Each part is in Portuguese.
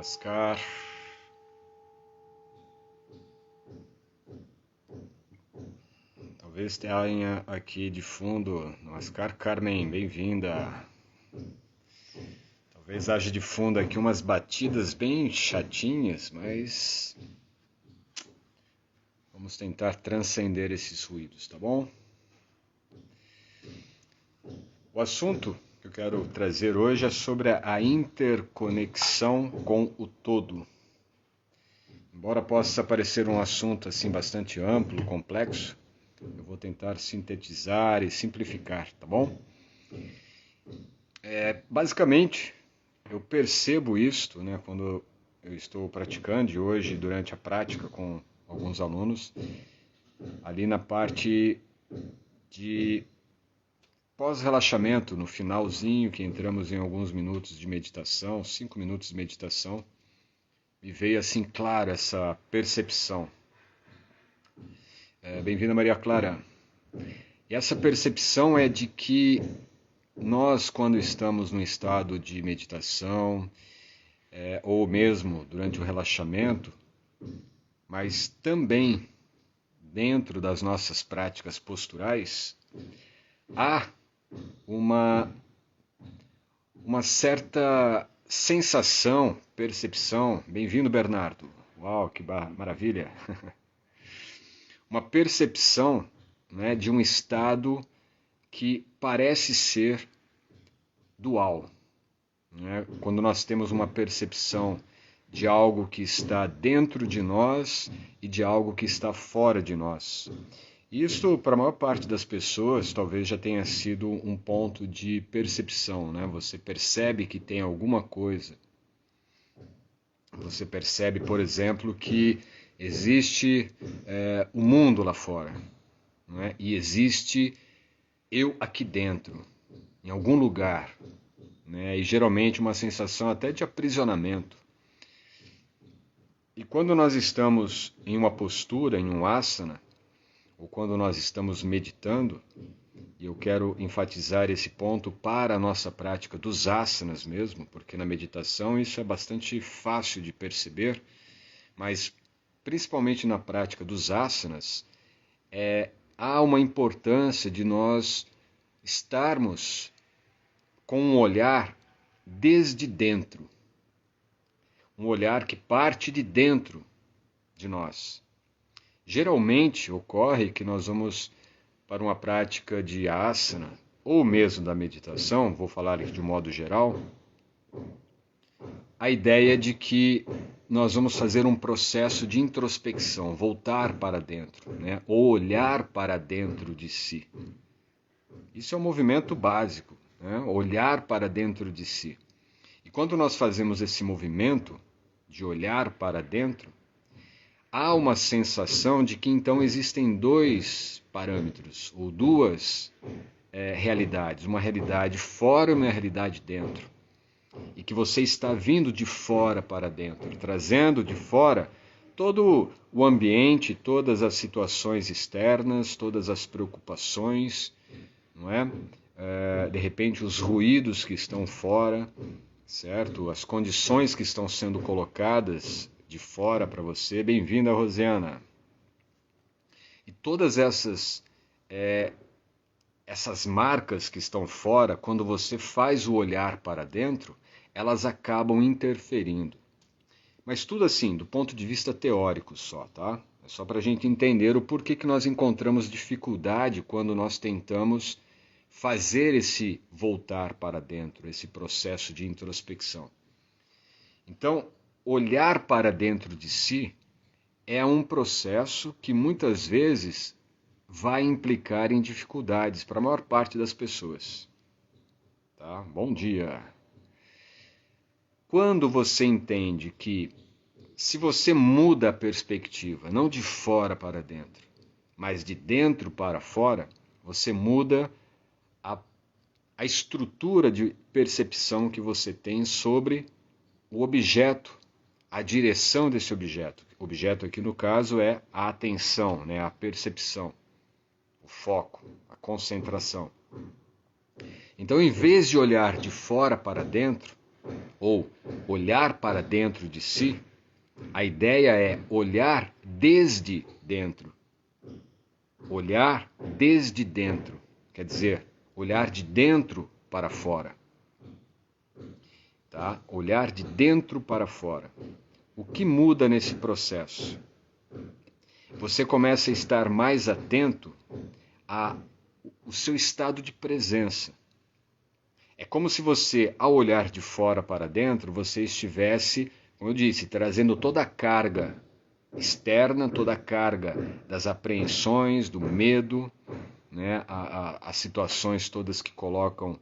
Namaskar. Talvez tenha aqui de fundo. Namaskar, Carmen, bem-vinda. Talvez haja de fundo aqui umas batidas bem chatinhas, mas vamos tentar transcender esses ruídos, tá bom? O assunto que eu quero trazer hoje é sobre a interconexão com o todo. Embora possa parecer um assunto assim bastante amplo, complexo, eu vou tentar sintetizar e simplificar, tá bom? Basicamente, eu percebo isto, né, quando eu estou praticando, e hoje durante a prática com alguns alunos, ali na parte de pós-relaxamento, no finalzinho, que entramos em alguns minutos de meditação, 5 minutos de meditação, me veio assim claro essa percepção. Bem-vinda, Maria Clara. E essa percepção é de que nós, quando estamos num estado de meditação, ou mesmo durante o relaxamento, mas também dentro das nossas práticas posturais, há uma certa sensação, percepção. Bem-vindo, Bernardo. Uau, que maravilha! Uma percepção, né, de um estado que parece ser dual. Né? Quando nós temos uma percepção de algo que está dentro de nós e de algo que está fora de nós. Isso, para a maior parte das pessoas, talvez já tenha sido um ponto de percepção, né? Você percebe que tem alguma coisa. Você percebe, por exemplo, que existe o mundo lá fora, não é? E existe eu aqui dentro, em algum lugar, né? E geralmente uma sensação até de aprisionamento. E quando nós estamos em uma postura, em um asana, ou quando nós estamos meditando, e eu quero enfatizar esse ponto para a nossa prática dos asanas mesmo, porque na meditação isso é bastante fácil de perceber, mas principalmente na prática dos asanas, há uma importância de nós estarmos com um olhar desde dentro, um olhar que parte de dentro de nós. Geralmente ocorre que nós vamos para uma prática de asana, ou mesmo da meditação, vou falar aqui de um modo geral, a ideia de que nós vamos fazer um processo de introspecção, voltar para dentro, né? Ou olhar para dentro de si. Isso é um movimento básico, né? Olhar para dentro de si. E quando nós fazemos esse movimento de olhar para dentro, há uma sensação de que então existem dois parâmetros, ou duas realidades, uma realidade fora e uma realidade dentro. E que você está vindo de fora para dentro, trazendo de fora todo o ambiente, todas as situações externas, todas as preocupações, não é? De repente os ruídos que estão fora, certo? As condições que estão sendo colocadas de fora para você. Bem-vinda, Rosiana. E todas essas marcas que estão fora, quando você faz o olhar para dentro, elas acabam interferindo. Mas tudo assim, do ponto de vista teórico só, tá? É só para a gente entender o porquê que nós encontramos dificuldade quando nós tentamos fazer esse voltar para dentro, esse processo de introspecção. Então, olhar para dentro de si é um processo que muitas vezes vai implicar em dificuldades para a maior parte das pessoas. Tá? Bom dia! Quando você entende que se você muda a perspectiva, não de fora para dentro, mas de dentro para fora, você muda a estrutura de percepção que você tem sobre o objeto, a direção desse objeto. O objeto aqui no caso é a atenção, né? A percepção, o foco, a concentração. Então, em vez de olhar de fora para dentro, ou olhar para dentro de si, a ideia é olhar desde dentro. Olhar desde dentro, quer dizer, olhar de dentro para fora. Tá? Olhar de dentro para fora. O que muda nesse processo? Você começa a estar mais atento ao seu estado de presença. É como se você, ao olhar de fora para dentro, você estivesse, como eu disse, trazendo toda a carga externa, toda a carga das apreensões, do medo, né, as situações todas que colocam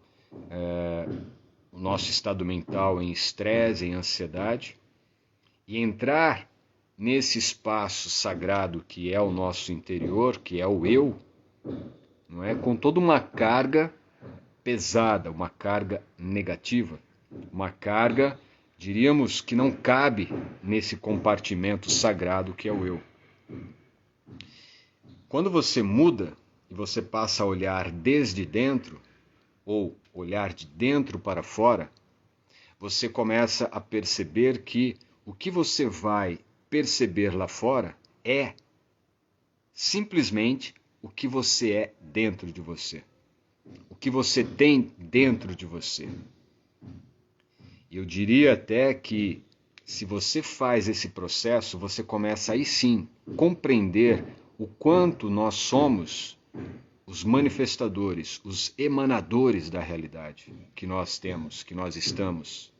o nosso estado mental em estresse, em ansiedade, e entrar nesse espaço sagrado que é o nosso interior, que é o eu, não é? Com toda uma carga pesada, uma carga negativa, uma carga, diríamos, que não cabe nesse compartimento sagrado que é o eu. Quando você muda e você passa a olhar desde dentro, ou olhar de dentro para fora, você começa a perceber que o que você vai perceber lá fora é simplesmente o que você é dentro de você. O que você tem dentro de você. Eu diria até que se você faz esse processo, você começa aí sim compreender o quanto nós somos os manifestadores, os emanadores da realidade que nós temos, que nós estamos.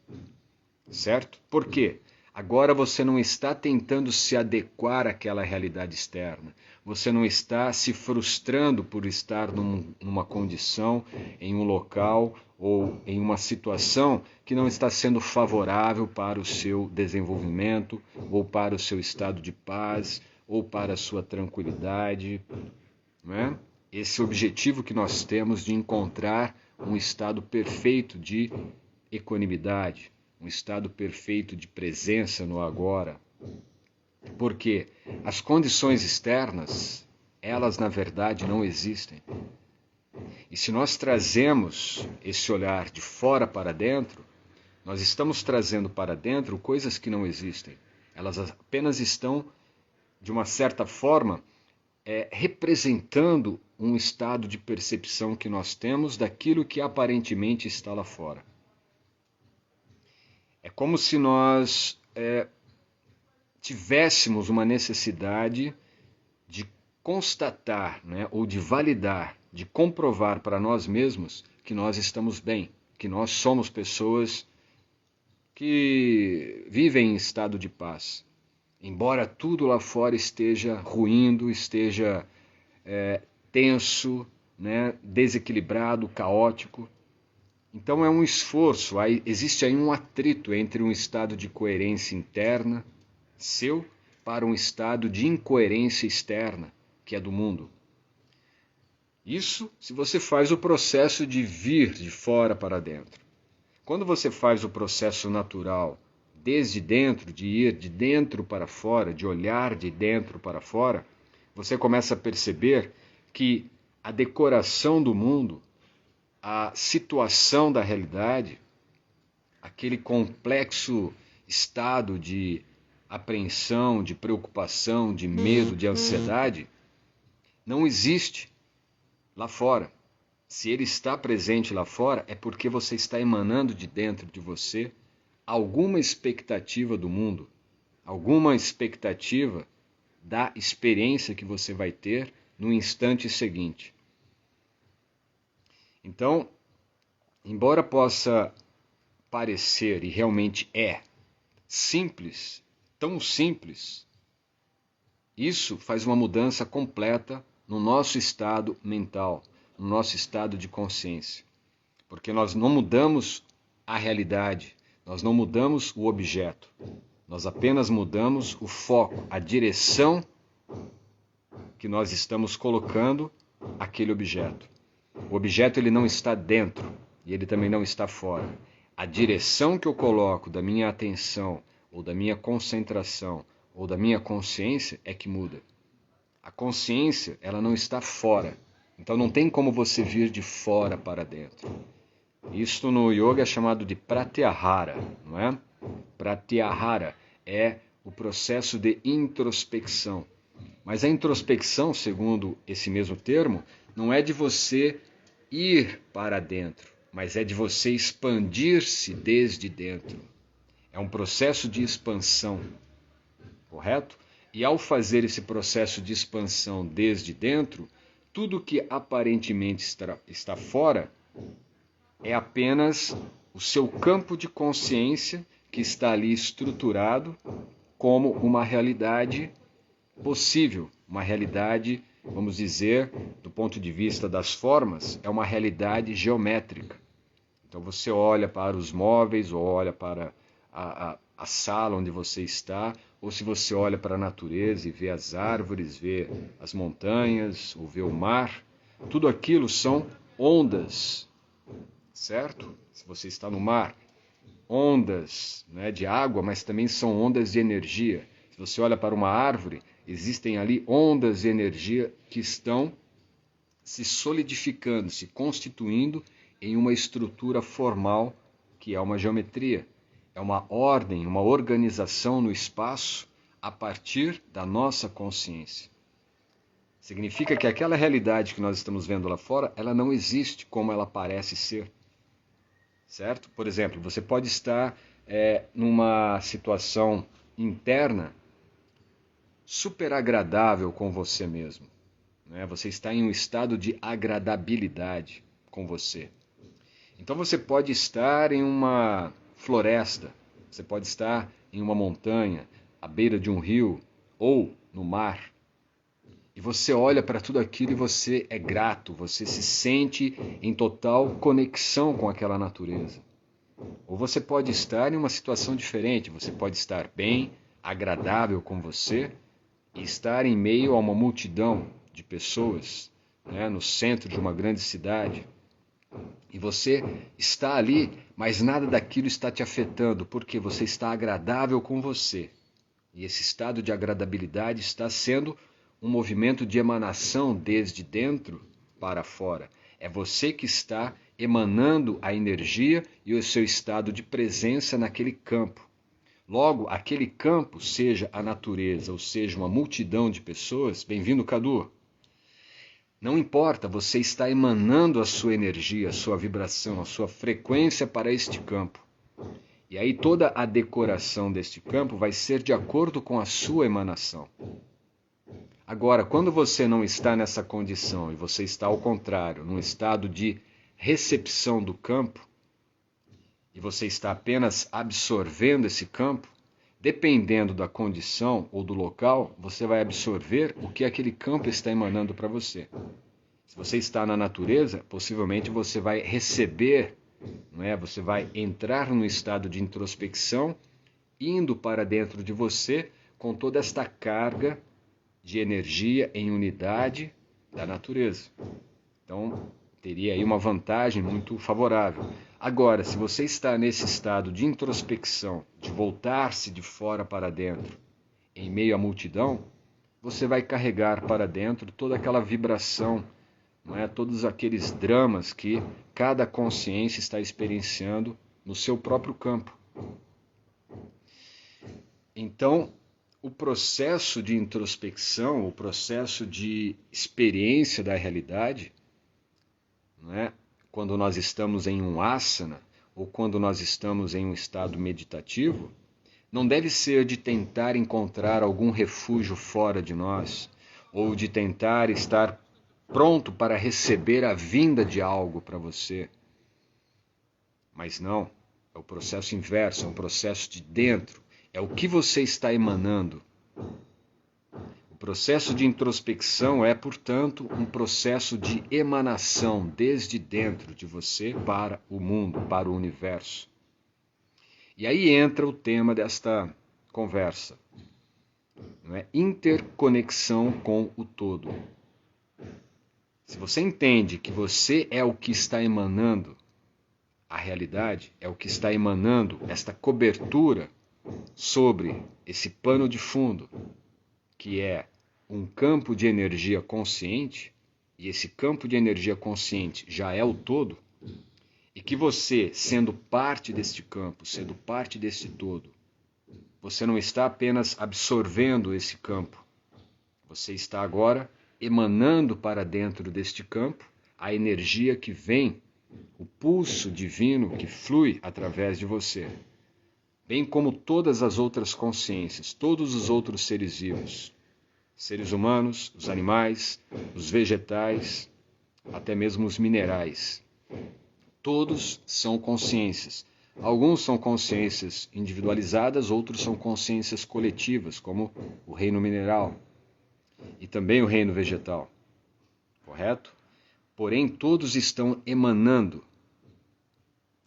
Certo? Por quê? Agora você não está tentando se adequar àquela realidade externa. Você não está se frustrando por estar numa condição, em um local ou em uma situação que não está sendo favorável para o seu desenvolvimento, ou para o seu estado de paz, ou para a sua tranquilidade. Não é? Esse objetivo que nós temos de encontrar um estado perfeito de equanimidade, um estado perfeito de presença no agora. Porque as condições externas, elas na verdade não existem. E se nós trazemos esse olhar de fora para dentro, nós estamos trazendo para dentro coisas que não existem. Elas apenas estão, de uma certa forma, representando um estado de percepção que nós temos daquilo que aparentemente está lá fora. É como se nós tivéssemos uma necessidade de constatar, né, ou de validar, de comprovar para nós mesmos que nós estamos bem, que nós somos pessoas que vivem em estado de paz. Embora tudo lá fora esteja ruindo, esteja tenso, né, desequilibrado, caótico. Então é um esforço, existe aí um atrito entre um estado de coerência interna seu para um estado de incoerência externa, que é do mundo. Isso se você faz o processo de vir de fora para dentro. Quando você faz o processo natural, desde dentro, de ir de dentro para fora, de olhar de dentro para fora, você começa a perceber que a decoração do mundo, a situação da realidade, aquele complexo estado de apreensão, de preocupação, de medo, de ansiedade, não existe lá fora. Se ele está presente lá fora, é porque você está emanando de dentro de você alguma expectativa do mundo, alguma expectativa da experiência que você vai ter no instante seguinte. Então, embora possa parecer, e realmente é, simples, tão simples, isso faz uma mudança completa no nosso estado mental, no nosso estado de consciência. Porque nós não mudamos a realidade, nós não mudamos o objeto, nós apenas mudamos o foco, a direção que nós estamos colocando aquele objeto. O objeto ele não está dentro e ele também não está fora. A direção que eu coloco da minha atenção, ou da minha concentração, ou da minha consciência é que muda. A consciência, ela não está fora. Então não tem como você vir de fora para dentro. Isto no yoga é chamado de pratyahara, não é? Pratyahara é o processo de introspecção. Mas a introspecção, segundo esse mesmo termo, não é de você ir para dentro, mas é de você expandir-se desde dentro. É um processo de expansão, correto? E ao fazer esse processo de expansão desde dentro, tudo que aparentemente está fora é apenas o seu campo de consciência que está ali estruturado como uma realidade possível, uma realidade, vamos dizer, do ponto de vista das formas, é uma realidade geométrica. Então você olha para os móveis, ou olha para a sala onde você está, ou se você olha para a natureza e vê as árvores, vê as montanhas, ou vê o mar, tudo aquilo são ondas, certo? Se você está no mar, ondas, né, de água, mas também são ondas de energia. Se você olha para uma árvore, existem ali ondas de energia que estão se solidificando, se constituindo em uma estrutura formal que é uma geometria. É uma ordem, uma organização no espaço a partir da nossa consciência. Significa que aquela realidade que nós estamos vendo lá fora, ela não existe como ela parece ser. Certo? Por exemplo, você pode estar numa situação interna super agradável com você mesmo, né? Você está em um estado de agradabilidade com você. Então você pode estar em uma floresta, você pode estar em uma montanha, à beira de um rio ou no mar. E você olha para tudo aquilo e você é grato, você se sente em total conexão com aquela natureza. Ou você pode estar em uma situação diferente, você pode estar bem, agradável com você e estar em meio a uma multidão de pessoas, né, no centro de uma grande cidade. E você está ali, mas nada daquilo está te afetando, porque você está agradável com você. E esse estado de agradabilidade está sendo um movimento de emanação desde dentro para fora. É você que está emanando a energia e o seu estado de presença naquele campo. Logo, aquele campo, seja a natureza ou seja uma multidão de pessoas, bem-vindo, Cadu. Não importa, você está emanando a sua energia, a sua vibração, a sua frequência para este campo. E aí toda a decoração deste campo vai ser de acordo com a sua emanação. Agora, quando você não está nessa condição e você está ao contrário, num estado de recepção do campo, e você está apenas absorvendo esse campo, dependendo da condição ou do local, você vai absorver o que aquele campo está emanando para você. Se você está na natureza, possivelmente você vai receber, não é? Você vai entrar no estado de introspecção, indo para dentro de você com toda esta carga de energia em unidade da natureza. Então, teria aí uma vantagem muito favorável. Agora, se você está nesse estado de introspecção, de voltar-se de fora para dentro, em meio à multidão, você vai carregar para dentro toda aquela vibração, não é? Todos aqueles dramas que cada consciência está experienciando no seu próprio campo. Então, o processo de introspecção, o processo de experiência da realidade, não é? Quando nós estamos em um asana ou quando nós estamos em um estado meditativo, não deve ser de tentar encontrar algum refúgio fora de nós ou de tentar estar pronto para receber a vinda de algo para você. Mas não, é o processo inverso, é um processo de dentro, é o que você está emanando. O processo de introspecção é, portanto, um processo de emanação desde dentro de você para o mundo, para o universo. E aí entra o tema desta conversa, não é? Interconexão com o todo. Se você entende que você é o que está emanando a realidade, é o que está emanando esta cobertura sobre esse pano de fundo, que é um campo de energia consciente, e esse campo de energia consciente já é o todo, e que você, sendo parte deste campo, sendo parte deste todo, você não está apenas absorvendo esse campo, você está agora emanando para dentro deste campo a energia que vem, o pulso divino que flui através de você, bem como todas as outras consciências, todos os outros seres vivos, seres humanos, os animais, os vegetais, até mesmo os minerais. Todos são consciências. Alguns são consciências individualizadas, outros são consciências coletivas, como o reino mineral e também o reino vegetal. Correto? Porém, todos estão emanando.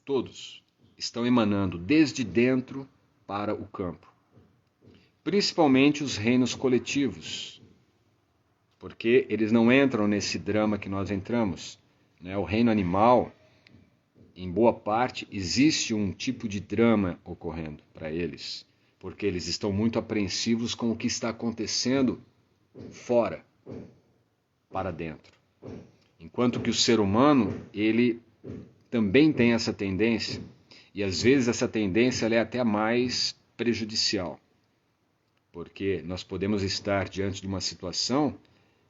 Todos estão emanando desde dentro para o campo. Principalmente os reinos coletivos, porque eles não entram nesse drama que nós entramos. O reino animal, em boa parte, existe um tipo de drama ocorrendo para eles, porque eles estão muito apreensivos com o que está acontecendo fora, para dentro. Enquanto que o ser humano, ele também tem essa tendência, e às vezes essa tendência é até mais prejudicial, porque nós podemos estar diante de uma situação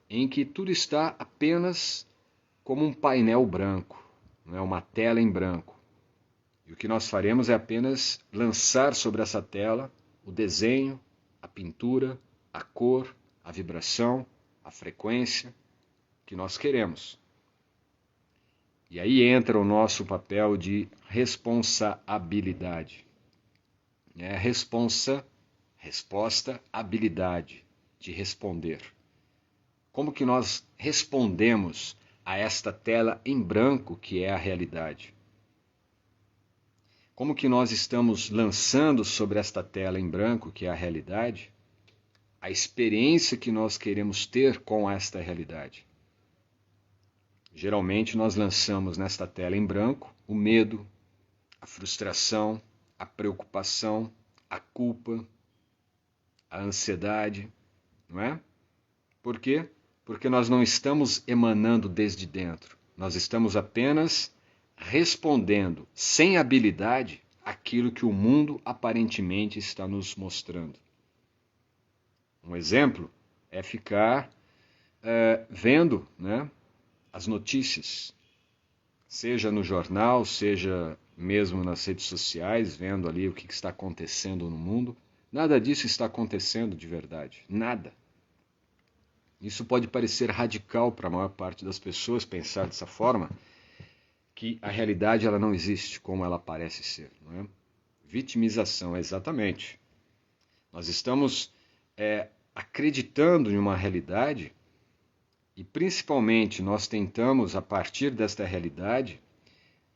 em que tudo está apenas como um painel branco, uma tela em branco. E o que nós faremos é apenas lançar sobre essa tela o desenho, a pintura, a cor, a vibração, a frequência que nós queremos. E aí entra o nosso papel de responsabilidade. Resposta, habilidade de responder. Como que nós respondemos a esta tela em branco que é a realidade? Como que nós estamos lançando sobre esta tela em branco que é a realidade a experiência que nós queremos ter com esta realidade? Geralmente nós lançamos nesta tela em branco o medo, a frustração, a preocupação, a culpa, a ansiedade, não é? Por quê? Porque nós não estamos emanando desde dentro. Nós estamos apenas respondendo sem habilidade aquilo que o mundo aparentemente está nos mostrando. Um exemplo é ficar vendo, as notícias, seja no jornal, seja mesmo nas redes sociais, vendo ali o que está acontecendo no mundo. Nada disso está acontecendo de verdade. Nada. Isso pode parecer radical para a maior parte das pessoas pensar dessa forma, que a realidade ela não existe como ela parece ser. Não é? Vitimização, exatamente. Nós estamos acreditando em uma realidade e principalmente nós tentamos, a partir desta realidade,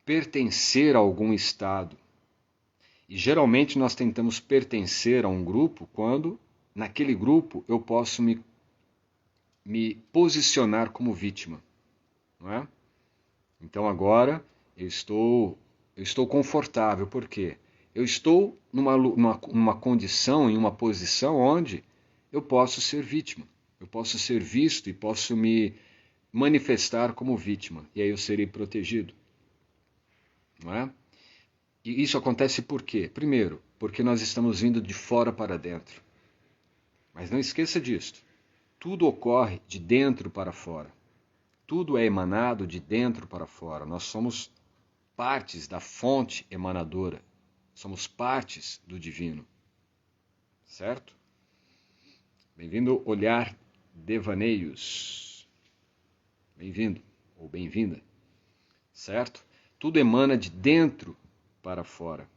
pertencer a algum estado. E geralmente nós tentamos pertencer a um grupo quando, naquele grupo, eu posso me posicionar como vítima. Não é? Então agora eu estou confortável. Por quê? Eu estou numa condição, em uma posição onde eu posso ser vítima. Eu posso ser visto e posso me manifestar como vítima. E aí eu serei protegido. Não é? E isso acontece por quê? Primeiro, porque nós estamos vindo de fora para dentro. Mas não esqueça disso. Tudo ocorre de dentro para fora. Tudo é emanado de dentro para fora. Nós somos partes da fonte emanadora. Somos partes do divino. Certo? Bem-vindo, Olhar Devaneios. Bem-vindo ou bem-vinda. Certo? Tudo emana de dentro para fora.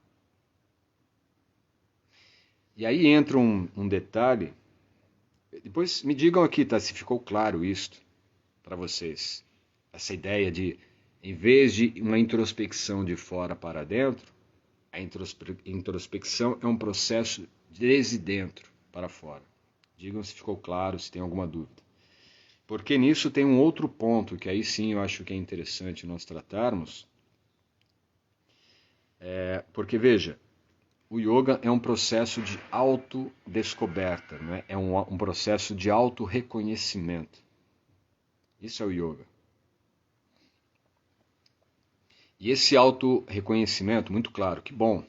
E aí entra um detalhe. Depois me digam aqui, tá, se ficou claro isto para vocês. Essa ideia de, em vez de uma introspecção de fora para dentro, a introspecção é um processo desde dentro para fora. Digam se ficou claro, se tem alguma dúvida. Porque nisso tem um outro ponto, que aí sim eu acho que é interessante nós tratarmos. Porque, veja, o yoga é um processo de autodescoberta, né? É um processo de autorreconhecimento. Isso é o yoga. E esse auto-reconhecimento, muito claro, que bom.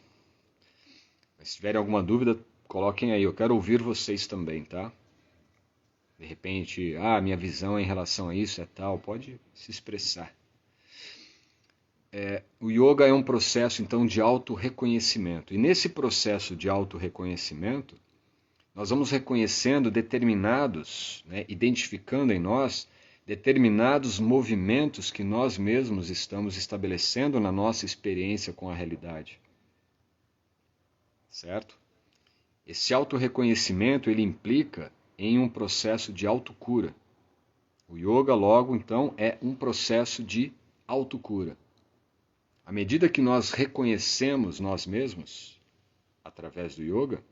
Mas se tiverem alguma dúvida, coloquem aí, eu quero ouvir vocês também, tá? De repente, minha visão em relação a isso é tal, pode se expressar. O yoga é um processo, então, de auto-reconhecimento. E nesse processo de auto-reconhecimento, nós vamos reconhecendo determinados, identificando em nós determinados movimentos que nós mesmos estamos estabelecendo na nossa experiência com a realidade. Certo? Esse auto-reconhecimento, ele implica em um processo de autocura. O yoga, logo, então, é um processo de autocura. À medida que nós reconhecemos nós mesmos, através do yoga,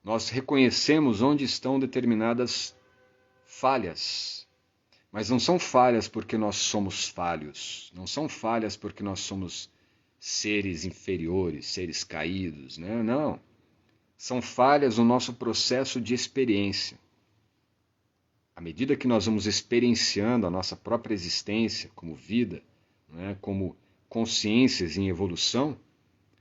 nós reconhecemos onde estão determinadas falhas. Mas não são falhas porque nós somos falhos, não são falhas porque nós somos seres inferiores, seres caídos, né? Não. São falhas no nosso processo de experiência. À medida que nós vamos experienciando a nossa própria existência como vida, como consciências em evolução,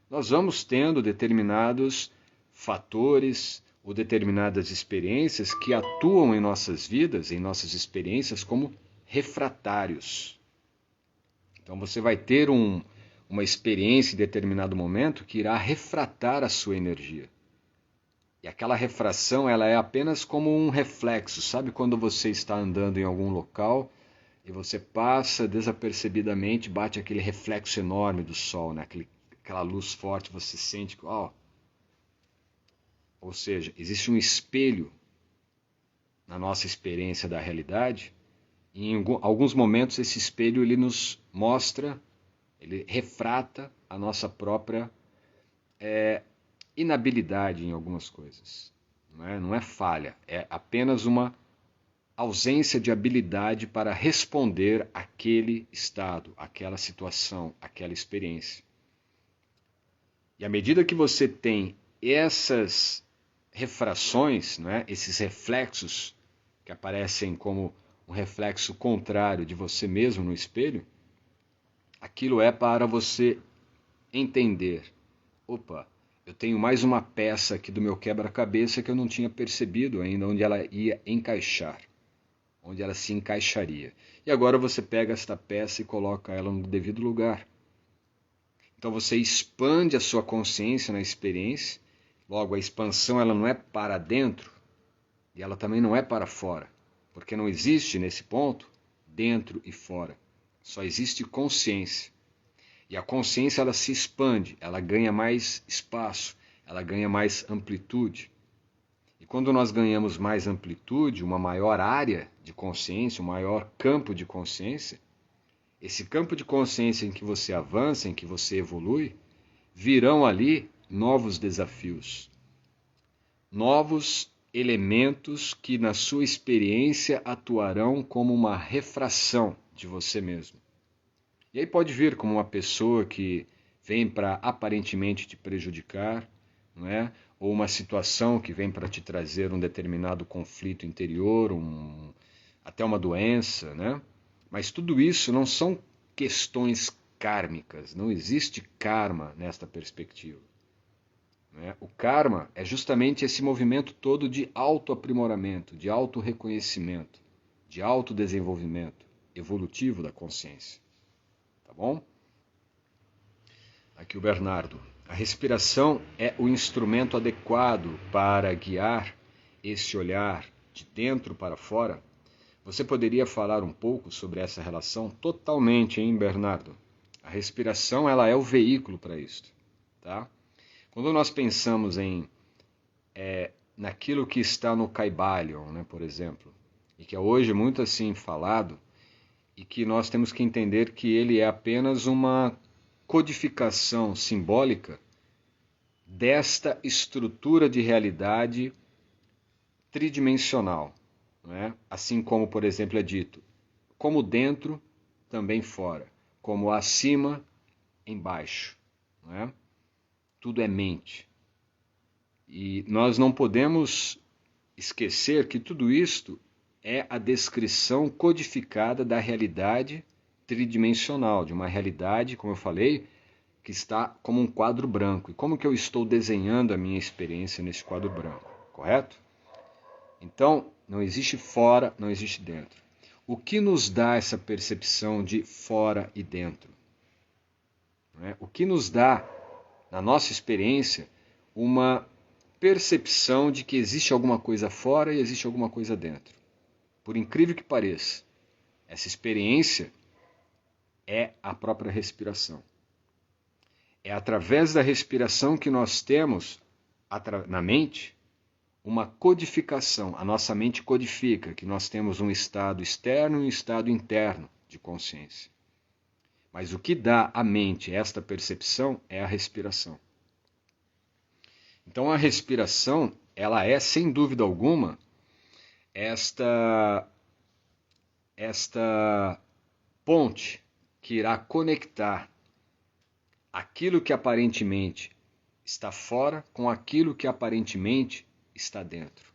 nós vamos tendo determinados fatores ou determinadas experiências que atuam em nossas vidas, em nossas experiências, como refratários. Então você vai ter uma experiência em determinado momento que irá refratar a sua energia. E aquela refração, ela é apenas como um reflexo. Sabe quando você está andando em algum local e você passa desapercebidamente, bate aquele reflexo enorme do sol, né? Aquela luz forte, você sente que... Ou seja, existe um espelho na nossa experiência da realidade e em alguns momentos esse espelho ele nos mostra, ele refrata a nossa própria inabilidade em algumas coisas. Não é falha, é apenas uma ausência de habilidade para responder àquele estado, àquela situação, àquela experiência. E à medida que você tem essas refrações, esses reflexos que aparecem como um reflexo contrário de você mesmo no espelho, aquilo é para você entender, eu tenho mais uma peça aqui do meu quebra-cabeça que eu não tinha percebido ainda onde ela ia encaixar, onde ela se encaixaria. E agora você pega esta peça e coloca ela no devido lugar. Então você expande a sua consciência na experiência. Logo, a expansão ela não é para dentro e ela também não é para fora, porque não existe nesse ponto dentro e fora. Só existe consciência. E a consciência ela se expande, ela ganha mais espaço, ela ganha mais amplitude. E quando nós ganhamos mais amplitude, uma maior área de consciência, um maior campo de consciência, esse campo de consciência em que você avança, em que você evolui, virão ali novos desafios, novos elementos que na sua experiência atuarão como uma refração de você mesmo. E aí pode vir como uma pessoa que vem para aparentemente te prejudicar, ou uma situação que vem para te trazer um determinado conflito interior, até uma doença, Mas tudo isso não são questões kármicas, não existe karma nesta perspectiva. O karma é justamente esse movimento todo de autoaprimoramento, de autorreconhecimento, de autodesenvolvimento evolutivo da consciência. Tá bom? Aqui o Bernardo. A respiração é o instrumento adequado para guiar esse olhar de dentro para fora? Você poderia falar um pouco sobre essa relação? Totalmente, hein, Bernardo? A respiração ela é o veículo para isso. Tá? Quando nós pensamos naquilo que está no Kybalion, por exemplo, e que é hoje muito assim falado, e que nós temos que entender que ele é apenas uma codificação simbólica desta estrutura de realidade tridimensional. Assim como, por exemplo, é dito, como dentro, também fora, como acima, embaixo. Tudo é mente. E nós não podemos esquecer que tudo isto é a descrição codificada da realidade tridimensional, de uma realidade, como eu falei, que está como um quadro branco. E como que eu estou desenhando a minha experiência nesse quadro branco, correto? Então, não existe fora, não existe dentro. O que nos dá essa percepção de fora e dentro? O que nos dá, na nossa experiência, uma percepção de que existe alguma coisa fora e existe alguma coisa dentro. Por incrível que pareça, essa experiência é a própria respiração. É através da respiração que nós temos na mente uma codificação. A nossa mente codifica que nós temos um estado externo e um estado interno de consciência. Mas o que dá à mente esta percepção é a respiração. Então a respiração, ela é, sem dúvida alguma, esta ponte que irá conectar aquilo que aparentemente está fora com aquilo que aparentemente está dentro,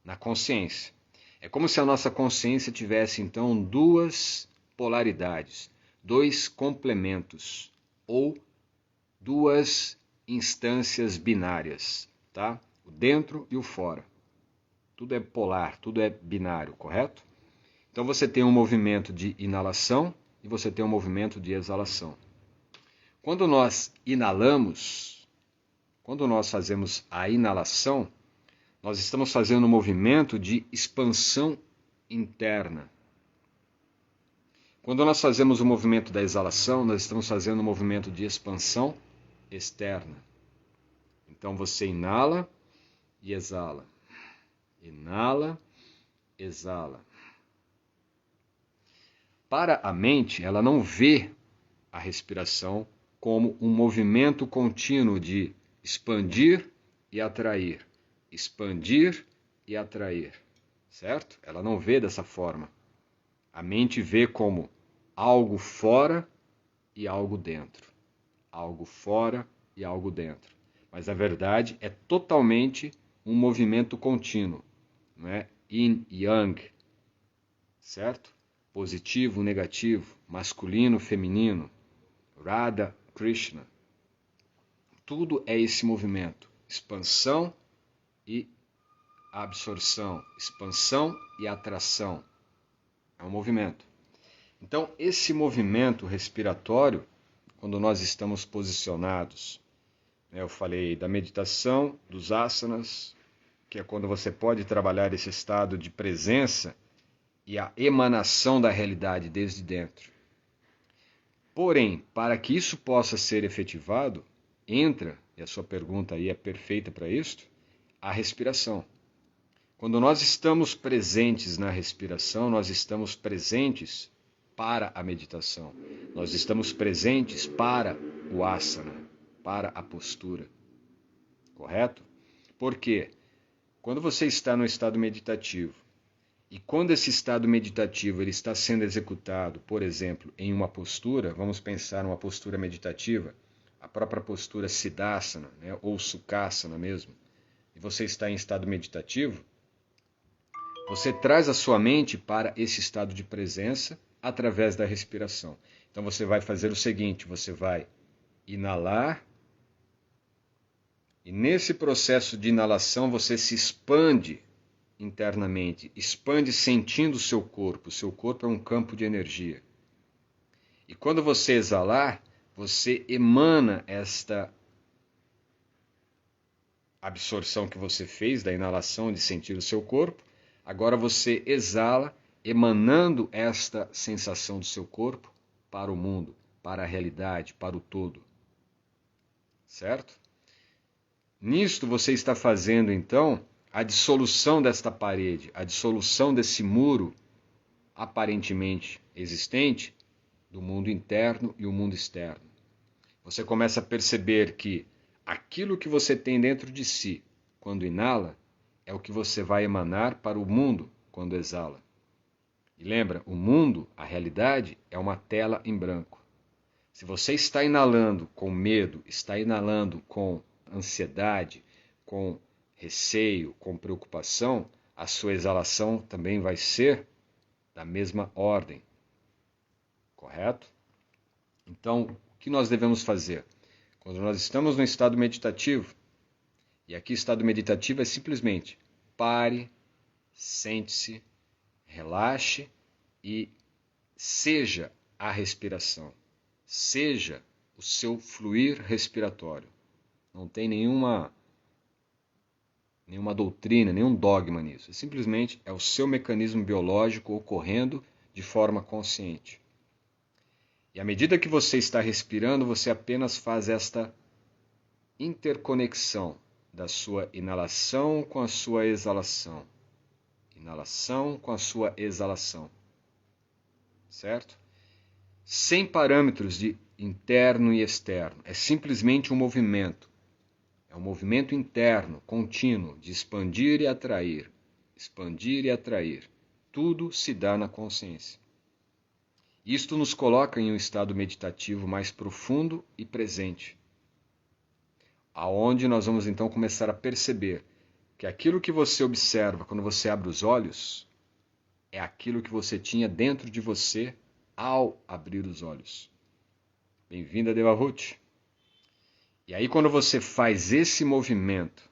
na consciência. É como se a nossa consciência tivesse, então, duas polaridades, dois complementos, ou duas instâncias binárias, tá? O dentro e o fora. Tudo é polar, tudo é binário, correto? Então você tem um movimento de inalação e você tem um movimento de exalação. Quando nós inalamos, quando nós fazemos a inalação, nós estamos fazendo um movimento de expansão interna. Quando nós fazemos o movimento da exalação, nós estamos fazendo um movimento de expansão externa. Então você inala e exala. Inala, exala. Para a mente, ela não vê a respiração como um movimento contínuo de expandir e atrair. Expandir e atrair, certo? Ela não vê dessa forma. A mente vê como algo fora e algo dentro. Algo fora e algo dentro. Mas na verdade é totalmente um movimento contínuo, não é? Yin e Yang, certo? Positivo, negativo, masculino, feminino, Radha, Krishna. Tudo é esse movimento, expansão e absorção, expansão e atração. É um movimento. Então, esse movimento respiratório, quando nós estamos posicionados, eu falei da meditação, dos asanas, que é quando você pode trabalhar esse estado de presença e a emanação da realidade desde dentro. Porém, para que isso possa ser efetivado, entra, e a sua pergunta aí é perfeita para isto, a respiração. Quando nós estamos presentes na respiração, nós estamos presentes para a meditação. Nós estamos presentes para o asana, para a postura. Correto? Por quê? Quando você está no estado meditativo, e quando esse estado meditativo ele está sendo executado, por exemplo, em uma postura, vamos pensar numa postura meditativa, a própria postura Siddhasana, né, ou Sukhasana mesmo, e você está em estado meditativo, você traz a sua mente para esse estado de presença através da respiração. Então você vai fazer o seguinte, você vai inalar, e nesse processo de inalação você se expande internamente, expande sentindo o seu corpo. O seu corpo é um campo de energia. E quando você exalar, você emana esta absorção que você fez da inalação de sentir o seu corpo. Agora você exala, emanando esta sensação do seu corpo para o mundo, para a realidade, para o todo. Certo? Nisto você está fazendo, então, a dissolução desta parede, a dissolução desse muro aparentemente existente do mundo interno e o mundo externo. Você começa a perceber que aquilo que você tem dentro de si, quando inala, é o que você vai emanar para o mundo quando exala. E lembra, o mundo, a realidade, é uma tela em branco. Se você está inalando com medo, está inalando com ansiedade, com receio, com preocupação, a sua exalação também vai ser da mesma ordem. correto? Então, o que nós devemos fazer? Quando nós estamos no estado meditativo, e aqui estado meditativo é simplesmente pare, sente-se, relaxe e seja a respiração, seja o seu fluir respiratório. Não tem nenhuma doutrina, nenhum dogma nisso. Simplesmente é o seu mecanismo biológico ocorrendo de forma consciente. E à medida que você está respirando, você apenas faz esta interconexão da sua inalação com a sua exalação. Inalação com a sua exalação. Certo? Sem parâmetros de interno e externo. É simplesmente um movimento. É um movimento interno, contínuo, de expandir e atrair. Expandir e atrair. Tudo se dá na consciência. Isto nos coloca em um estado meditativo mais profundo e presente, aonde nós vamos então começar a perceber que aquilo que você observa quando você abre os olhos é aquilo que você tinha dentro de você ao abrir os olhos. Bem-vinda, Devahuti. E aí quando você faz esse movimento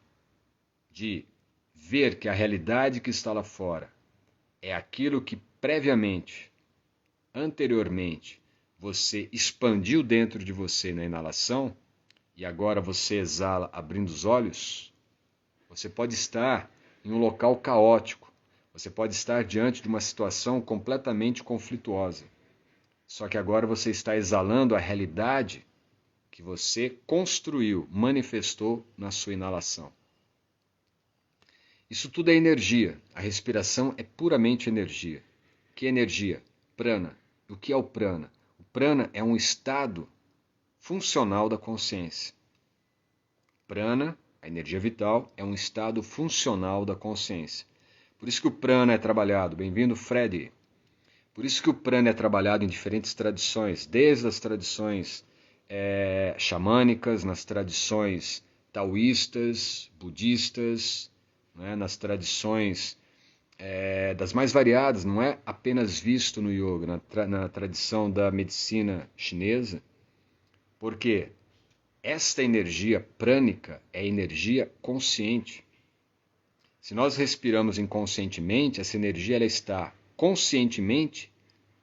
de ver que a realidade que está lá fora é aquilo que previamente, anteriormente, você expandiu dentro de você na inalação, e agora você exala abrindo os olhos, você pode estar em um local caótico, você pode estar diante de uma situação completamente conflituosa. Só que agora você está exalando a realidade que você construiu, manifestou na sua inalação. Isso tudo é energia. A respiração é puramente energia. Que energia? Prana. O que é o prana? O prana é um estado funcional da consciência. Prana, a energia vital, é um estado funcional da consciência. Por isso que o prana é trabalhado. Bem-vindo, Fred. Por isso que o prana é trabalhado em diferentes tradições, desde as tradições xamânicas, nas tradições taoístas, budistas, né, nas tradições das mais variadas, não é apenas visto no yoga, na tradição da medicina chinesa, porque esta energia prânica é energia consciente. Se nós respiramos inconscientemente, essa energia ela está conscientemente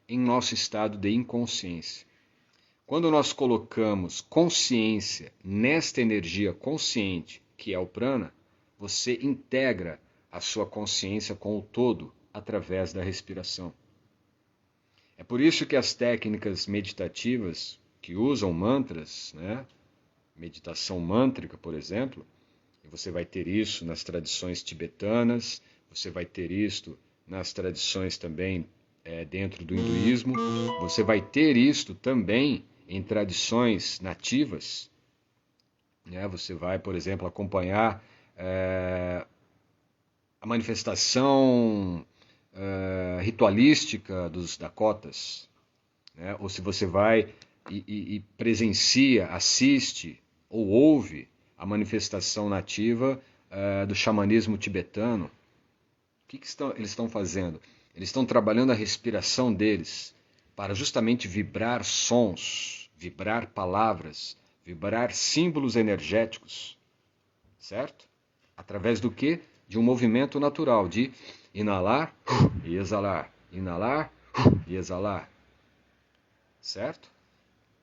em nosso estado de inconsciência. Quando nós colocamos consciência nesta energia consciente, que é o prana, você integra a sua consciência com o todo através da respiração. É por isso que as técnicas meditativas que usam mantras, né? Meditação mântrica, por exemplo, e você vai ter isso nas tradições tibetanas, você vai ter isto nas tradições também dentro do hinduísmo, você vai ter isto também em tradições nativas. Né? Você vai, por exemplo, acompanhar a manifestação ritualística dos Dakotas, né? Ou se você vai e presencia, assiste ou ouve a manifestação nativa do xamanismo tibetano. O que eles estão fazendo? Eles estão trabalhando a respiração deles para justamente vibrar sons, vibrar palavras, vibrar símbolos energéticos, certo? Através do quê? De um movimento natural de inalar e exalar, inalar e exalar, certo?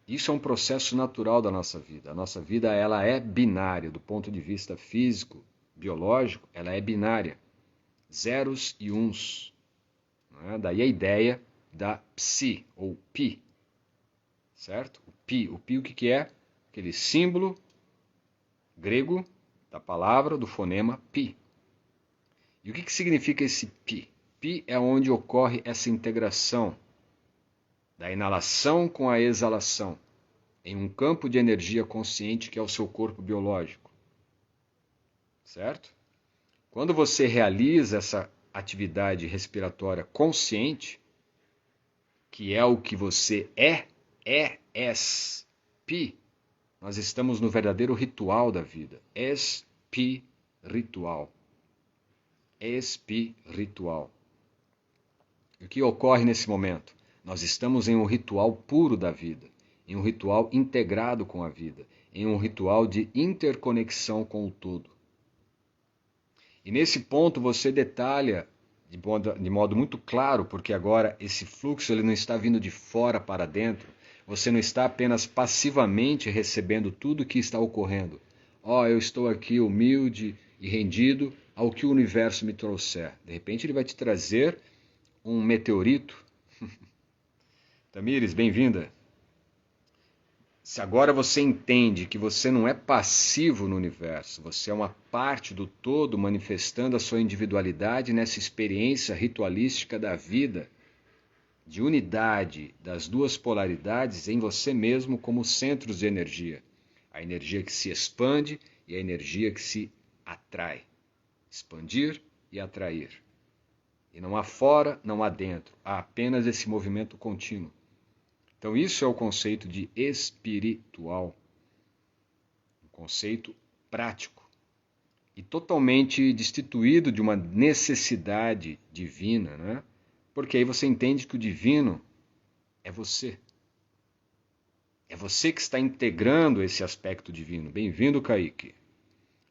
Isso é um processo natural da nossa vida. A nossa vida ela é binária, do ponto de vista físico, biológico, ela é binária. Zeros e uns. Né? Daí a ideia da psi, ou pi. Certo? O pi o que é? Aquele símbolo grego da palavra, do fonema pi. E o que significa esse pi? Pi é onde ocorre essa integração da inalação com a exalação em um campo de energia consciente que é o seu corpo biológico. Certo? Quando você realiza essa atividade respiratória consciente, que é o que você és, pi, nós estamos no verdadeiro ritual da vida, espiritual. Espiritual. E o que ocorre nesse momento? Nós estamos em um ritual puro da vida, em um ritual integrado com a vida, em um ritual de interconexão com o todo. E nesse ponto você detalha de modo muito claro, porque agora esse fluxo ele não está vindo de fora para dentro, você não está apenas passivamente recebendo tudo o que está ocorrendo. Eu estou aqui humilde e rendido ao que o universo me trouxer. De repente ele vai te trazer um meteorito. Tamires, bem-vinda. Se agora você entende que você não é passivo no universo, você é uma parte do todo manifestando a sua individualidade nessa experiência ritualística da vida, de unidade das duas polaridades em você mesmo como centros de energia. A energia que se expande e a energia que se atrai. Expandir e atrair. E não há fora, não há dentro. Há apenas esse movimento contínuo. Então isso é o conceito de espiritual. Um conceito prático. E totalmente destituído de uma necessidade divina, né? Porque aí você entende que o divino é você. É você que está integrando esse aspecto divino. Bem-vindo, Kaique.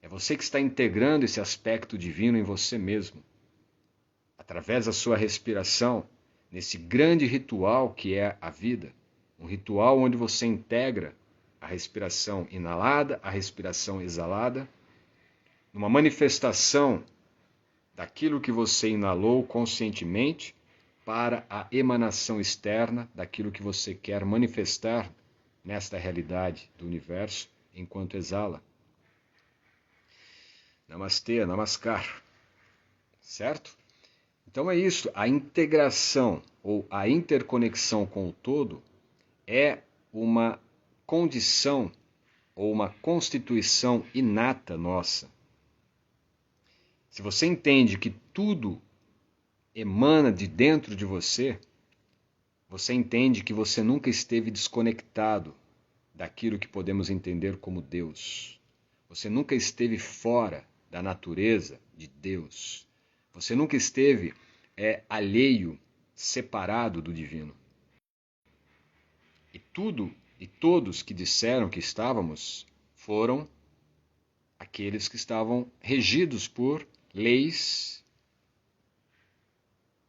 É você que está integrando esse aspecto divino em você mesmo. Através da sua respiração, nesse grande ritual que é a vida. Um ritual onde você integra a respiração inalada, a respiração exalada, numa manifestação daquilo que você inalou conscientemente para a emanação externa daquilo que você quer manifestar nesta realidade do universo enquanto exala. Namastê, namaskar. Certo? Então é isso, a integração ou a interconexão com o todo é uma condição ou uma constituição inata nossa. Se você entende que tudo emana de dentro de você, você entende que você nunca esteve desconectado daquilo que podemos entender como Deus. Você nunca esteve fora da natureza de Deus. Você nunca esteve alheio, separado do divino. E tudo e todos que disseram que estávamos foram aqueles que estavam regidos por leis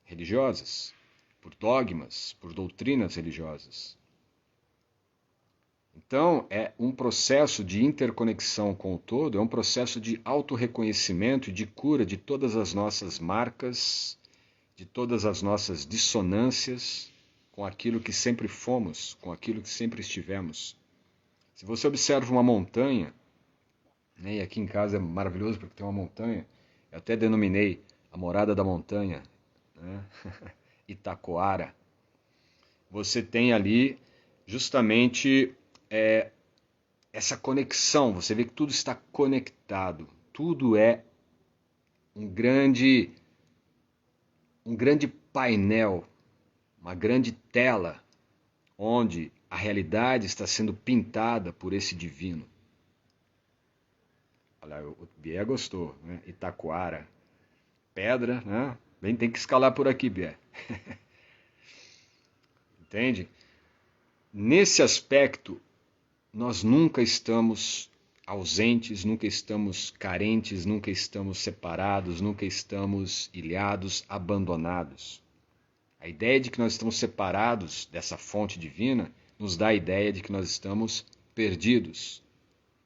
religiosas, por dogmas, por doutrinas religiosas. Então, é um processo de interconexão com o todo, é um processo de autorreconhecimento e de cura de todas as nossas marcas, de todas as nossas dissonâncias com aquilo que sempre fomos, com aquilo que sempre estivemos. Se você observa uma montanha, né, e aqui em casa é maravilhoso porque tem uma montanha, eu até denominei a morada da montanha, né? Itacoara. Você tem ali justamente essa conexão, você vê que tudo está conectado, tudo é um grande painel, uma grande tela, onde a realidade está sendo pintada por esse divino. Olha, o Bié gostou, né? Itacoara, pedra, né? Bem, tem que escalar por aqui, Bié. Entende? Nesse aspecto, nós nunca estamos ausentes, nunca estamos carentes, nunca estamos separados, nunca estamos ilhados, abandonados. A ideia de que nós estamos separados dessa fonte divina nos dá a ideia de que nós estamos perdidos.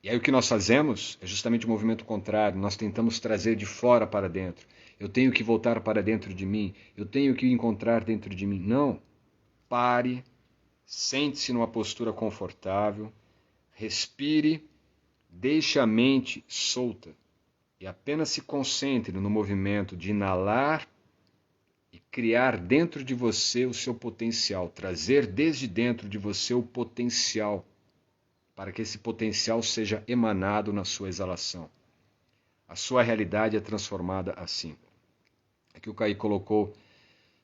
E aí o que nós fazemos é justamente o movimento contrário, nós tentamos trazer de fora para dentro. Eu tenho que voltar para dentro de mim, eu tenho que encontrar dentro de mim. Não, pare, sente-se numa postura confortável, respire, deixe a mente solta e apenas se concentre no movimento de inalar e criar dentro de você o seu potencial, trazer desde dentro de você o potencial, para que esse potencial seja emanado na sua exalação. A sua realidade é transformada assim. Aqui o Caí colocou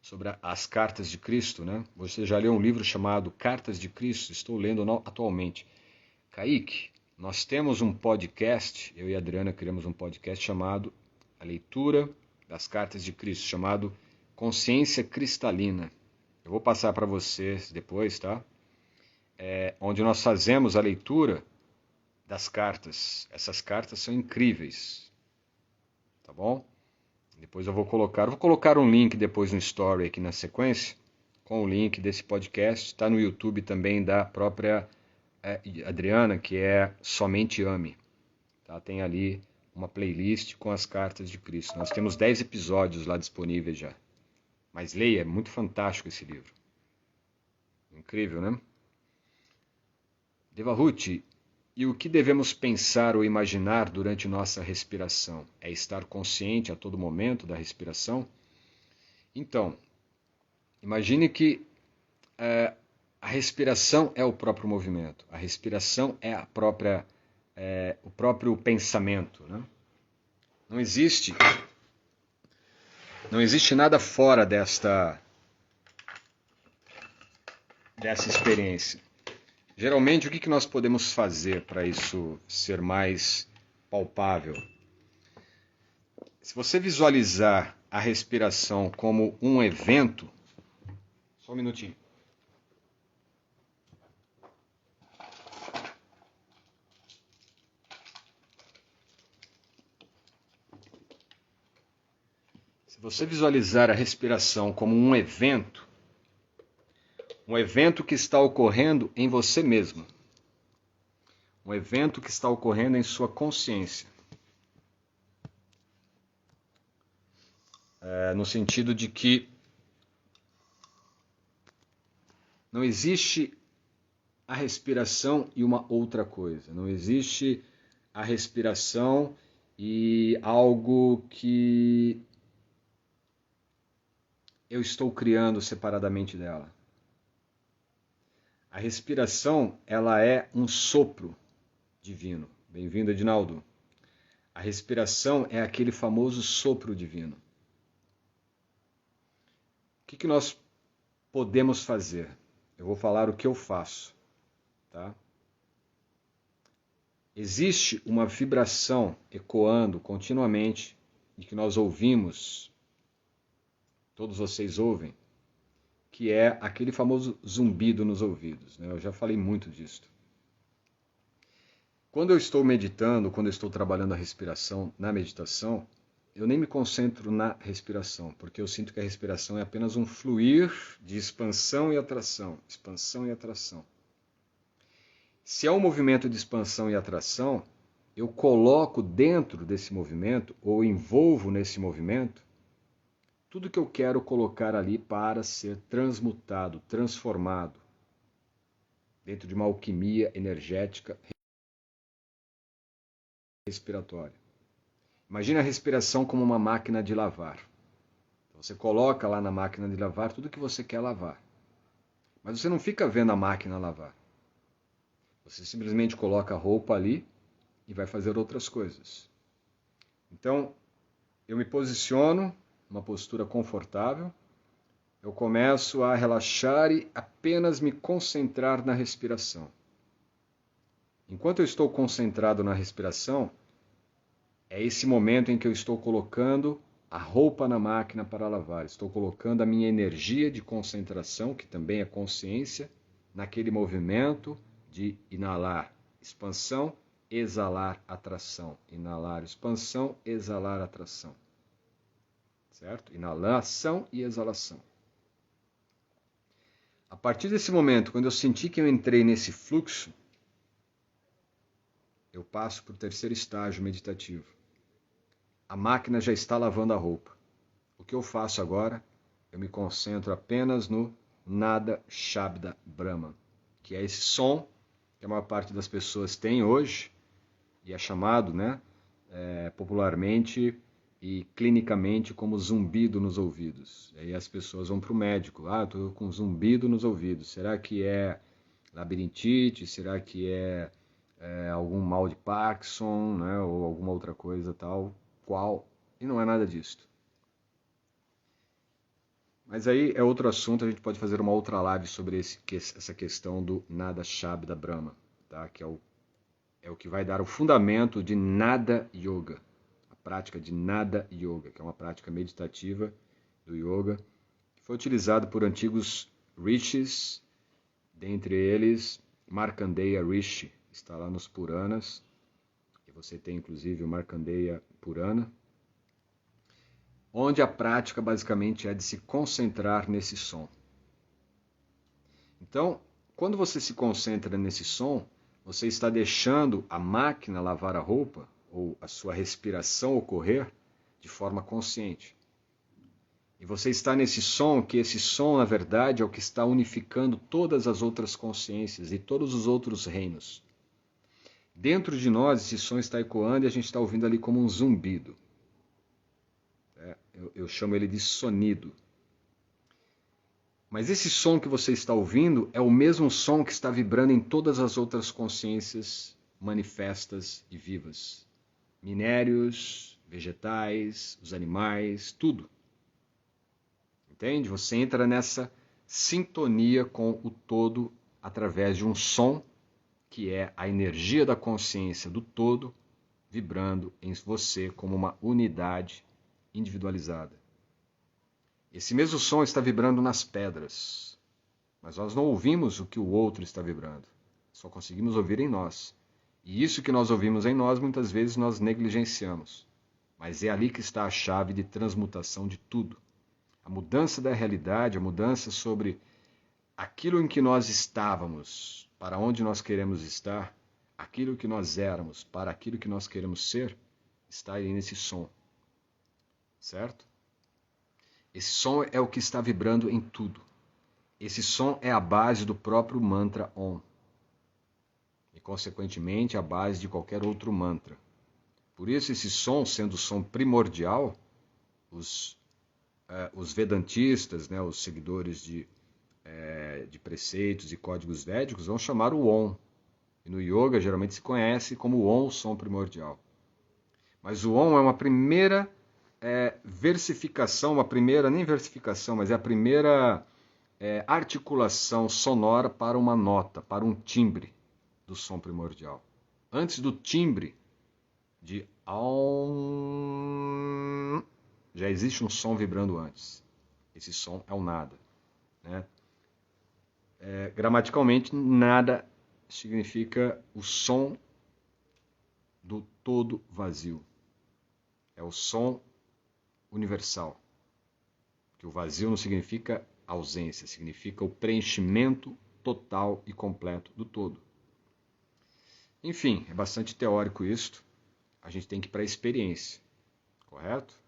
sobre as cartas de Cristo, né? Você já leu um livro chamado Cartas de Cristo? Estou lendo atualmente. Kaique, nós temos um podcast, eu e a Adriana criamos um podcast chamado A Leitura das Cartas de Cristo, chamado Consciência Cristalina. Eu vou passar para vocês depois, tá? Onde nós fazemos a leitura das cartas. Essas cartas são incríveis, tá bom? Depois eu vou colocar um link depois no story aqui na sequência, com o link desse podcast. Está no YouTube também da própria Adriana, que é Somente Ame. Tá? Tem ali uma playlist com as cartas de Cristo. Nós temos 10 episódios lá disponíveis já. Mas leia, é muito fantástico esse livro. Incrível, né? Devahuti, e o que devemos pensar ou imaginar durante nossa respiração? É estar consciente a todo momento da respiração? Então, imagine que a respiração é o próprio movimento. A respiração é o próprio pensamento, né? Não existe nada fora dessa experiência. Geralmente, o que nós podemos fazer para isso ser mais palpável? Se você visualizar a respiração como um evento... Só um minutinho. Se você visualizar a respiração como um evento que está ocorrendo em você mesmo, um evento que está ocorrendo em sua consciência, no sentido de que não existe a respiração e uma outra coisa, não existe a respiração e algo que eu estou criando separadamente dela. A respiração, ela é um sopro divino. Bem-vindo, Edinaldo. A respiração é aquele famoso sopro divino. O que nós podemos fazer? Eu vou falar o que eu faço, tá? Existe uma vibração ecoando continuamente e que nós ouvimos, todos vocês ouvem, que é aquele famoso zumbido nos ouvidos, né? Eu já falei muito disso. Quando eu estou meditando, quando eu estou trabalhando a respiração na meditação, eu nem me concentro na respiração, porque eu sinto que a respiração é apenas um fluir de expansão e atração, expansão e atração. Se é um movimento de expansão e atração, eu coloco dentro desse movimento, ou envolvo nesse movimento, tudo que eu quero colocar ali para ser transmutado, transformado, dentro de uma alquimia energética respiratória. Imagina a respiração como uma máquina de lavar. Você coloca lá na máquina de lavar tudo que você quer lavar. Mas você não fica vendo a máquina lavar. Você simplesmente coloca a roupa ali e vai fazer outras coisas. Então, eu me posiciono numa postura confortável, eu começo a relaxar e apenas me concentrar na respiração. Enquanto eu estou concentrado na respiração, é esse momento em que eu estou colocando a roupa na máquina para lavar. Estou colocando a minha energia de concentração, que também é consciência, naquele movimento de inalar expansão, exalar atração. Inalar expansão, exalar atração. Certo? Inalação e exalação. A partir desse momento, quando eu senti que eu entrei nesse fluxo, eu passo para o terceiro estágio meditativo. A máquina já está lavando a roupa. O que eu faço agora? Eu me concentro apenas no Nada Shabda Brahma, que é esse som que a maior parte das pessoas tem hoje, e é chamado, popularmente e clinicamente como zumbido nos ouvidos. Aí as pessoas vão para o médico, estou com zumbido nos ouvidos. Será que é labirintite? Será que é algum mal de Parkinson, né? Ou alguma outra coisa tal, qual? E não é nada disso. Mas aí é outro assunto, a gente pode fazer uma outra live sobre essa questão do Nada Shabda Brahma, tá? Que é o que vai dar o fundamento de Nada Yoga, a prática de Nada Yoga, que é uma prática meditativa do yoga, que foi utilizado por antigos rishis, dentre eles Markandeya Rishi, está lá nos Puranas, e você tem inclusive o Markandeya Purana, onde a prática basicamente é de se concentrar nesse som. Então, quando você se concentra nesse som, você está deixando a máquina lavar a roupa, ou a sua respiração ocorrer de forma consciente. E você está nesse som, que esse som, na verdade, é o que está unificando todas as outras consciências e todos os outros reinos. Dentro de nós, esse som está ecoando e a gente está ouvindo ali como um zumbido. Eu chamo ele de sonido. Mas esse som que você está ouvindo é o mesmo som que está vibrando em todas as outras consciências manifestas e vivas. Minérios, vegetais, os animais, tudo. Entende? Você entra nessa sintonia com o todo através de um som que é a energia da consciência do todo vibrando em você como uma unidade individualizada. Esse mesmo som está vibrando nas pedras, mas nós não ouvimos o que o outro está vibrando, só conseguimos ouvir em nós. E isso que nós ouvimos em nós, muitas vezes nós negligenciamos, mas é ali que está a chave de transmutação de tudo. A mudança da realidade, a mudança sobre aquilo em que nós estávamos, para onde nós queremos estar, aquilo que nós éramos, para aquilo que nós queremos ser, está aí nesse som, certo? Esse som é o que está vibrando em tudo. Esse som é a base do próprio mantra Om. E, consequentemente, a base de qualquer outro mantra. Por isso, esse som, sendo o som primordial, os vedantistas, né, os seguidores de preceitos e códigos védicos, vão chamar o Om. E no yoga, geralmente se conhece como o Om, o som primordial. Mas o Om é uma primeira versificação, nem versificação, mas é a primeira articulação sonora para uma nota, para um timbre do som primordial. Antes do timbre de Aum, já existe um som vibrando antes. Esse som é o nada. Né? Gramaticalmente, nada significa o som do todo vazio. É o som universal. Que o vazio não significa ausência, significa o preenchimento total e completo do todo. Enfim, é bastante teórico isto. A gente tem que ir para a experiência, correto?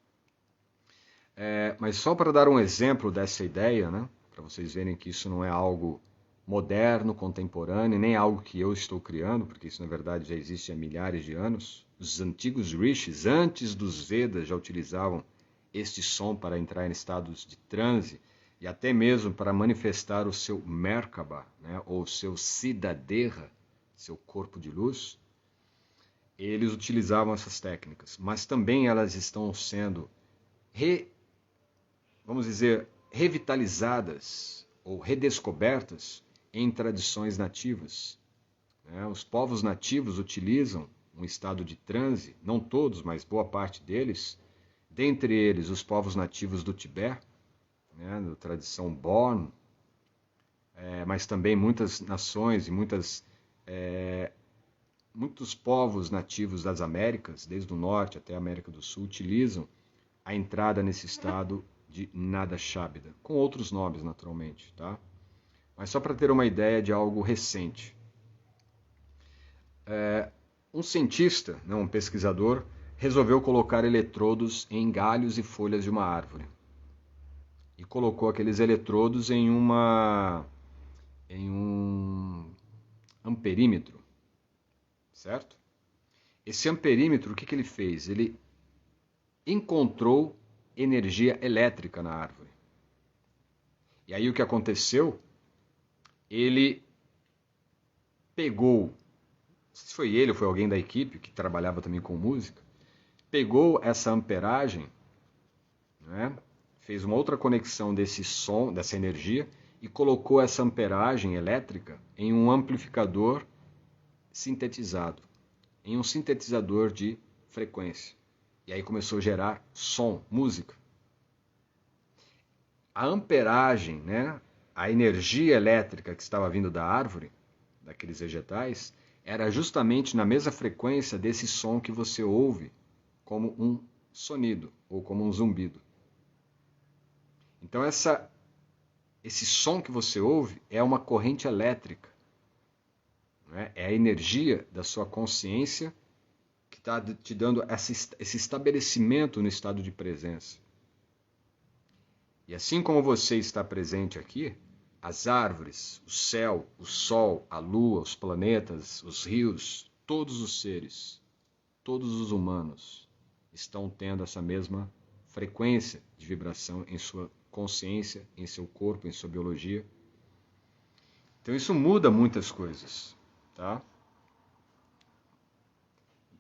Mas só para dar um exemplo dessa ideia, né, para vocês verem que isso não é algo moderno, contemporâneo, nem algo que eu estou criando, porque isso na verdade já existe há milhares de anos. Os antigos rishis, antes dos Vedas, já utilizavam este som para entrar em estados de transe e até mesmo para manifestar o seu Merkaba, né, ou o seu Siddhadeha, seu corpo de luz. Eles utilizavam essas técnicas, mas também elas estão sendo, revitalizadas ou redescobertas em tradições nativas. Os povos nativos utilizam um estado de transe, não todos, mas boa parte deles, dentre eles os povos nativos do Tibete, da tradição Bon, mas também muitas nações e muitos povos nativos das Américas, desde o norte até a América do Sul, utilizam a entrada nesse estado de Nada Shabda, com outros nomes naturalmente, tá? Mas só para ter uma ideia de algo recente. Um cientista, um pesquisador, resolveu colocar eletrodos em galhos e folhas de uma árvore. E colocou aqueles eletrodos em um amperímetro, certo? Esse amperímetro, o que ele fez? Ele encontrou energia elétrica na árvore. E aí o que aconteceu? Ele pegou, não sei se foi ele ou foi alguém da equipe que trabalhava também com música, pegou essa amperagem, né, fez uma outra conexão desse som, dessa energia, e colocou essa amperagem elétrica em um amplificador sintetizado, em um sintetizador de frequência. E aí começou a gerar som, música. A amperagem, né, a energia elétrica que estava vindo da árvore, daqueles vegetais, era justamente na mesma frequência desse som que você ouve como um sonido ou como um zumbido. Então esse som que você ouve é uma corrente elétrica, né? É a energia da sua consciência que está te dando esse estabelecimento no estado de presença. E assim como você está presente aqui, as árvores, o céu, o sol, a lua, os planetas, os rios, todos os seres, todos os humanos estão tendo essa mesma frequência de vibração em sua consciência, em seu corpo, em sua biologia. Então isso muda muitas coisas, tá?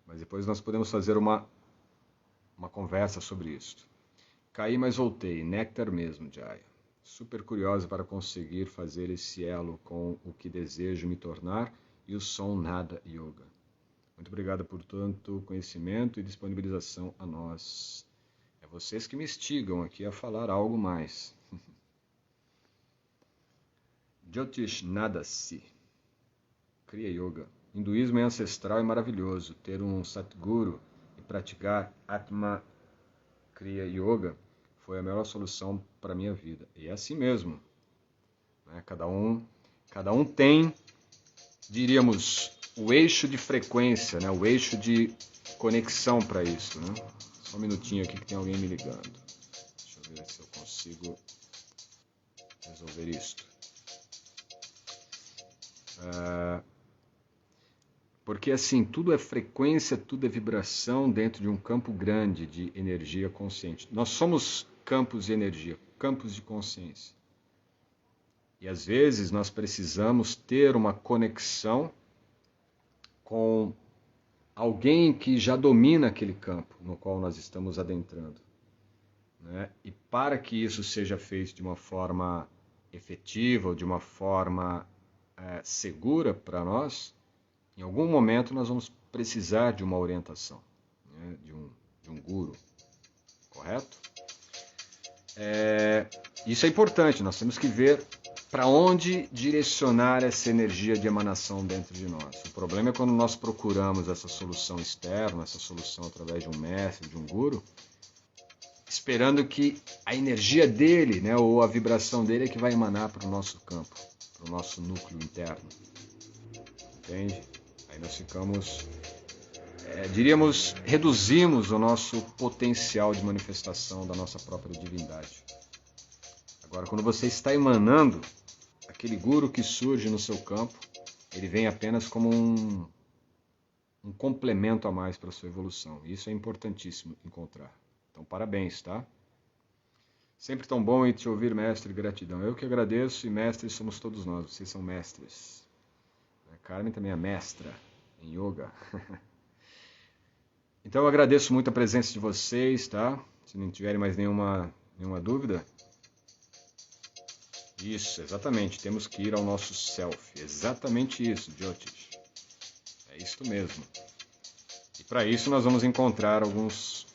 Mas depois nós podemos fazer uma conversa sobre isso. Caí, mas voltei. Néctar mesmo, Jaya. Super curiosa para conseguir fazer esse elo com o que desejo me tornar e o som Nada Yoga. Muito obrigado por tanto conhecimento e disponibilização a nós. É vocês que me instigam aqui a falar algo mais. Jyotish Nadasi. Kriya Yoga. Hinduísmo é ancestral e maravilhoso. Ter um Satguru e praticar Atma Kriya Yoga foi a melhor solução para a minha vida. E é assim mesmo. Né? Cada um tem, diríamos, o eixo de frequência, né? O eixo de conexão para isso. Né? Só um minutinho aqui que tem alguém me ligando. Deixa eu ver se eu consigo resolver isto. Porque assim, tudo é frequência, tudo é vibração dentro de um campo grande de energia consciente. Nós somos campos de energia, campos de consciência. E às vezes nós precisamos ter uma conexão com alguém que já domina aquele campo no qual nós estamos adentrando. Né? E para que isso seja feito de uma forma efetiva ou de uma forma segura para nós, em algum momento nós vamos precisar de uma orientação, né? de um guru, correto? Isso é importante, nós temos que ver para onde direcionar essa energia de emanação dentro de nós. O problema é quando nós procuramos essa solução externa, essa solução através de um mestre, de um guru, esperando que a energia dele, né, ou a vibração dele é que vai emanar para o nosso campo, para o nosso núcleo interno. Entende? Aí nós ficamos, diríamos, reduzimos o nosso potencial de manifestação da nossa própria divindade. Agora, quando você está emanando, aquele guru que surge no seu campo, ele vem apenas como um complemento a mais para a sua evolução. Isso é importantíssimo encontrar. Então, parabéns, tá? Sempre tão bom te ouvir, mestre, gratidão. Eu que agradeço, e mestres somos todos nós, vocês são mestres. Carmen também é mestra em yoga. Então eu agradeço muito a presença de vocês, tá? Se não tiverem mais nenhuma dúvida. Isso, exatamente. Temos que ir ao nosso self. Exatamente isso, Jyotish. É isso mesmo. E para isso nós vamos encontrar algumas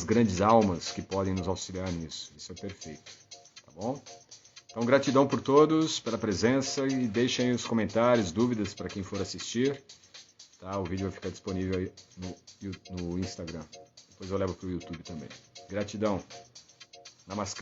grandes almas que podem nos auxiliar nisso. Isso é perfeito. Tá bom? Então, gratidão por todos, pela presença, e deixem aí os comentários, dúvidas para quem for assistir. Tá? O vídeo vai ficar disponível aí no Instagram. Depois eu levo para o YouTube também. Gratidão. Namaskar.